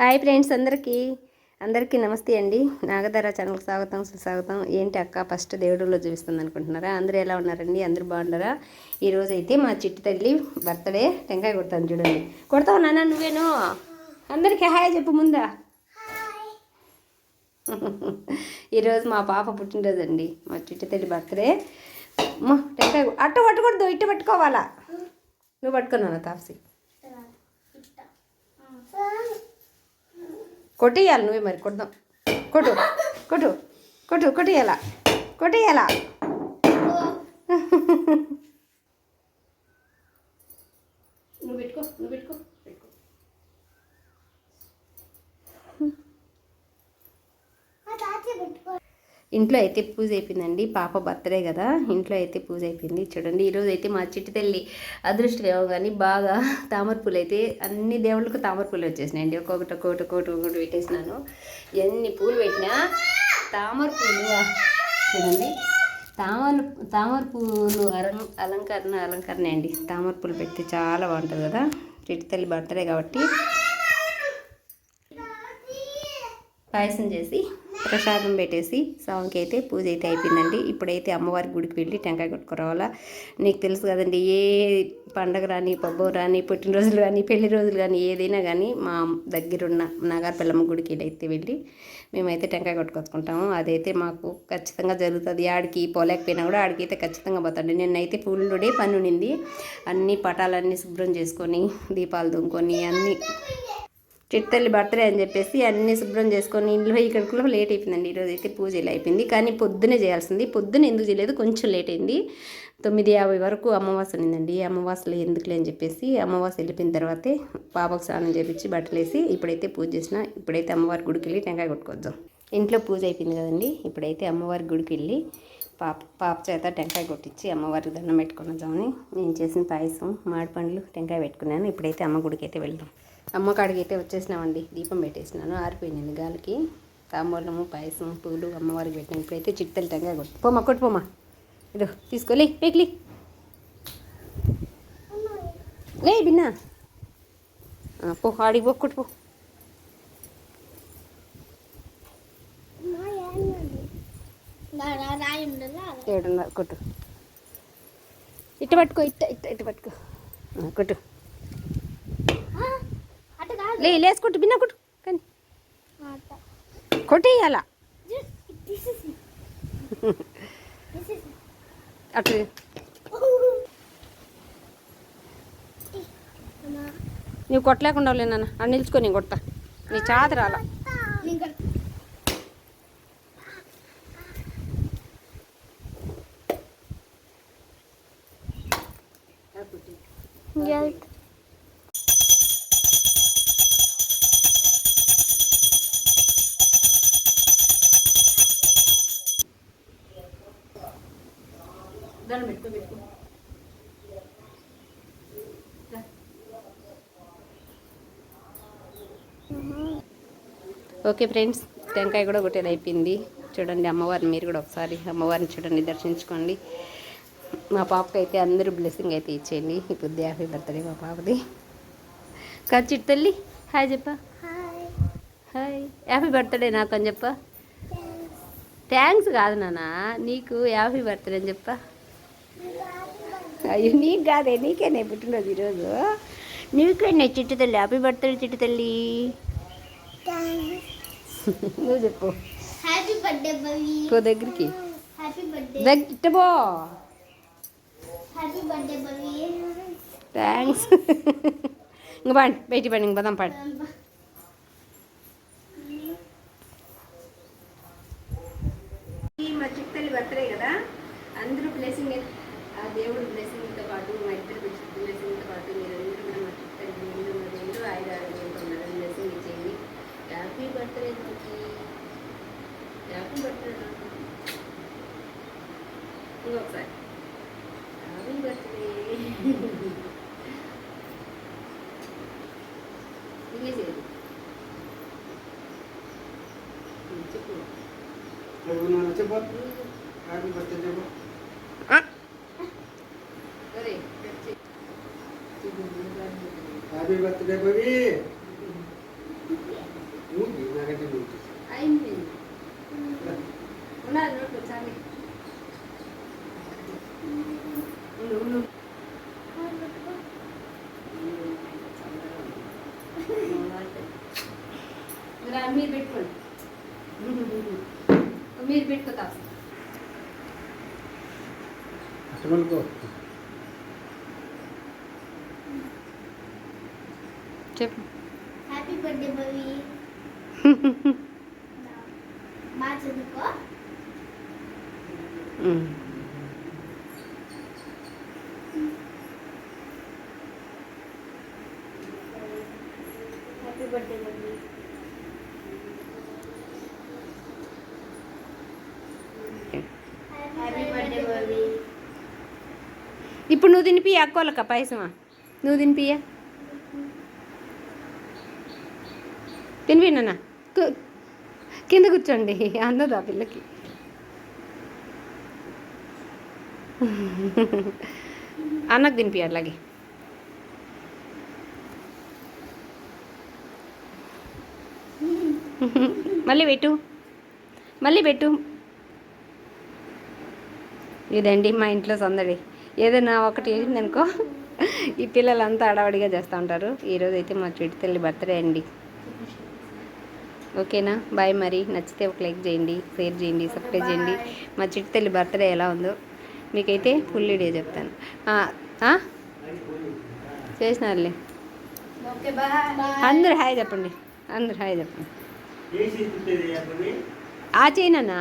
Hi friends, అందరికీ నమస్తే అండి. నాగధార ఛానల్కి స్వాగతం, సుస్వాగతం. ఏంటి అక్క ఫస్ట్ దేవుడిలో చూపిస్తుంది అనుకుంటున్నారా? అందరూ ఎలా ఉన్నారండి? అందరూ బాగున్నారా? ఈరోజు అయితే మా చిట్టి తల్లి బర్త్డే. టెంకాయ కొడతాను చూడండి. కొడతావు నాన్న? నువ్వేను అందరికీ హాయ్ చెప్పు ముందా. ఈరోజు మా పాప పుట్టినరోజు అండి. మా చిట్టి తల్లి బర్త్డే. టెంకాయ అట్ట పట్టకూడదు, ఇట్ట పట్టుకోవాలా. నువ్వు పట్టుకున్నాను తాప్సి. కొట్టేయాలి నువ్వే, మరి కొడదాం. కొట్టు కొట్టు కొట్టు కొట్టేయాలా, కొట్టేయాలా. నువ్వు పెట్టుకో, నువ్వు పెట్టుకో. ఇంట్లో అయితే పూజ అయిపోయిందండి. పాప బర్త్డే కదా, ఇంట్లో అయితే పూజ అయిపోయింది. చూడండి, ఈరోజు అయితే మా చిట్టి తల్లి అదృష్టం కానీ బాగా తామర పూలు అయితే అన్ని దేవుళ్ళకు తామర పూలు వచ్చేసినాయండి. ఒక్కొక్కటి పెట్టేసినాను. ఎన్ని పూలు పెట్టినా తామర పూలు చూడండి. తామర పూలు అలంకరణ అండి. తామర పూలు పెడితే చాలా బాగుంటుంది కదా. చిట్టి తల్లి బర్త్డే కాబట్టి పాయసం చేసి ప్రసాదం పెట్టేసి స్వామికి అయితే పూజ అయితే అయిపోయిందండి. ఇప్పుడైతే అమ్మవారి గుడికి వెళ్ళి టెంకాయ కొట్టుకురావాలా. నీకు తెలుసు కదండి, ఏ పండగ రాని, పబ్బం రాని, పుట్టినరోజులు కానీ, పెళ్లి రోజులు కానీ, ఏదైనా కానీ మా దగ్గరున్న నాగార్పల్లమ్మ గుడికి అయితే వెళ్ళి మేమైతే టెంకాయ కొట్టుకొచ్చుకుంటాము. అదైతే మాకు ఖచ్చితంగా జరుగుతుంది. ఆడికి పోలేకపోయినా కూడా ఆడికైతే ఖచ్చితంగా పోతాండి. నిన్నైతే ఫుల్ డే పని ఉండింది. అన్ని పటాలన్నీ శుభ్రం చేసుకొని, దీపాలు దుంకొని, అన్నీ చిట్టల్లి బర్త్డే అని చెప్పేసి అన్నీ శుభ్రం చేసుకొని ఇంట్లో ఇక్కడికి లేట్ అయిపోయిందండి. ఈరోజు అయితే పూజ ఇలా అయిపోయింది. కానీ పొద్దునే చేయాల్సింది. పొద్దున ఎందుకు చేయలేదు, కొంచెం లేట్ అయింది. 9:50 వరకు అమావాస్య ఉన్నిందండి. అమావాస్యలో ఎందుకులే అని చెప్పేసి అమావాస్య వెళ్ళిపోయిన తర్వాతే పాపకు స్నానం చేపించి బట్టలు వేసి ఇప్పుడైతే పూజ చేసిన. ఇప్పుడైతే అమ్మవారి గుడికి వెళ్ళి టెంకాయ కొట్టుకొద్దాం. ఇంట్లో పూజ అయిపోయింది కదండి. ఇప్పుడైతే అమ్మవారి గుడికి వెళ్ళి పాప చేత టెంకాయ కొట్టించి అమ్మవారికి దండం పెట్టుకుని వద్దామని నేను చేసిన పాయసం, మామిడిపండ్లు, టెంకాయ పెట్టుకున్నాను. ఇప్పుడైతే అమ్మ గుడికి అయితే వెళ్దాం. అమ్మ కాడికి అయితే వచ్చేసినామండి. దీపం పెట్టేసినాను, ఆరిపోయింది గాలికి. తాంబూలము, పాయసం, పూలు అమ్మవారికి పెట్టినాను. ఇప్పుడైతే చిట్టలు టెంకాయ కొట్టు పోమా, కొట్టుపోమా. ఇదో తీసుకోలే, పేక్లీ లే బిన్నా పో, ఆడికి పో, కొట్టుపో. ఏడున్నర కొట్టు. ఇట్ట పట్టుకో, ఇట్ట పట్టుకో, కొట్టు. లేసుకుంటు బిన్నా కొట్టు, కానీ కొట్టేయాల అటు. నువ్వు కొట్టలేకుండా నాన్న, అని నిలుచుకో, నేను కొడతా. నీ చాత రాలా. ఓకే ఫ్రెండ్స్, టెంకాయ కూడా కొట్టేది అయిపోయింది. చూడండి అమ్మవారిని, మీరు కూడా ఒకసారి అమ్మవారిని చూడండి, దర్శించుకోండి. మా పాపకి అయితే అందరూ బ్లెస్సింగ్ అయితే ఇచ్చేయండి. ఇప్పుడు హ్యాపీ బర్త్డే మా పాపది. చిట్టి తల్లి హాయ్ చెప్పా. హాయ్, హ్యాపీ బర్త్డే నాకు అని చెప్పా. థ్యాంక్స్ కాదు నాన్న, నీకు హ్యాపీ బర్త్డే అని చెప్పా. అయ్యో నీకు కాదే, నీకేనే పుట్టినరోజు ఈరోజు. నీకేనే చిట్టి తల్లి, హ్యాపీ బర్త్డే చిట్టి తల్లి. నువ్వు చెప్పు. పో దగ్గరికి, దగ్గిట్టబో. థ్యాంక్స్. ఇంక పండి, బయటికి పండి, ఇంక పదాం పండి. మా చిట్టల్లి బర్త్డే కదా, అందరూ బ్లెస్సింగ్, ఆ దేవుడు బ్లెస్సింగ్తో పాటు మా ఇద్దరు బ్లెస్సింగ్తో పాటు మీరు అందరూ మా చిట్టల్లి రెండు 5-6 ఉన్నారని బ్లెస్సింగ్ ఇచ్చేయండి. Happy birthday, happy birthday. ఇంకొకసారి హ్యాపీ బర్త్డే. ఇంకేసేది చెప్పు. హ్యాపీ బర్త్డే చెప్పు. Happy birthday baby. అయింది ఉన్నది నోట్లు చాలి మీరు పెట్టుకోండి మీరు పెట్టుకోతా చెప్పు హ్యాపీ బర్త్డే బవి మా చదువుకో హ్యాపీ బర్త్డే బవి హ్యాపీ బర్త్డే బవి ఇప్పుడు నువ్వు తినిపి అక్కోలక పాయసమా నువ్వు తినిపియా తినిపినా కింద కూర్చోండి అందదు ఆ పిల్లకి అన్నకు తినిపి అట్లాగే మళ్ళీ పెట్టు మళ్ళీ పెట్టు ఇదండి మా ఇంట్లో సందడి ఏదైనా ఒకటి వేసిందనుకో ఈ పిల్లలంతా అడవడిగా చేస్తూ ఉంటారు. ఈరోజు అయితే మా చిట్టి తల్లి బర్త్డే అండి. ఓకేనా బాయ్. మరి నచ్చితే ఒక లైక్ చేయండి, షేర్ చేయండి, సబ్స్క్రైబ్ చేయండి. మా చిట్టి తల్లి బర్త్డే ఎలా ఉందో మీకైతే ఫుల్ వీడియో చెప్తాను. చేసినారులే. అందరూ హాయ్ చెప్పండి, అందరూ హాయ్ చెప్పండి. ఆ చేయనా